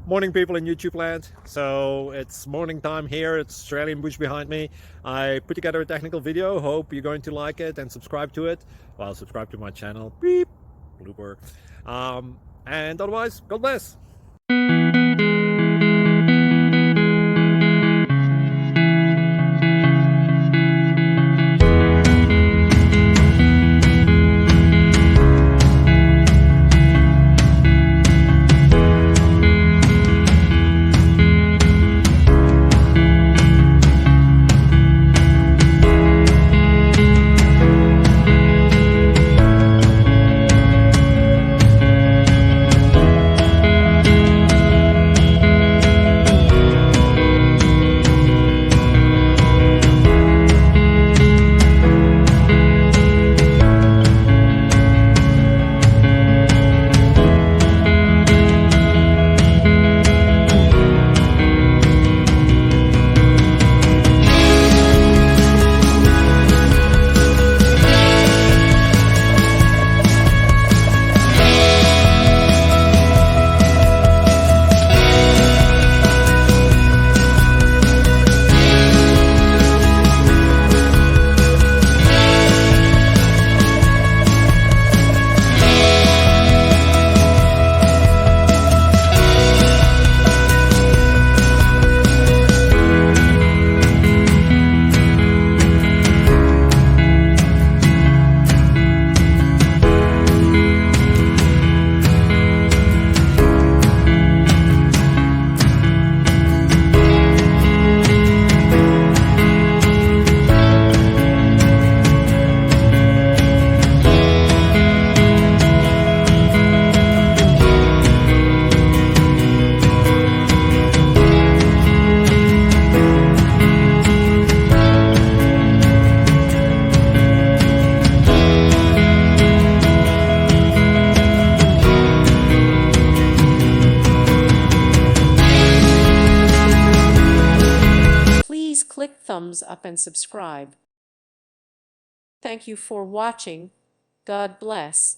Morning, people in YouTube land. So it's morning time here. It's Australian bush behind me. I put together a technical video. Hope you're going to like it and subscribe to it. Well, subscribe to my channel. Beep. Blooper. And otherwise, God bless. Please click thumbs up and subscribe. Thank you for watching. God bless.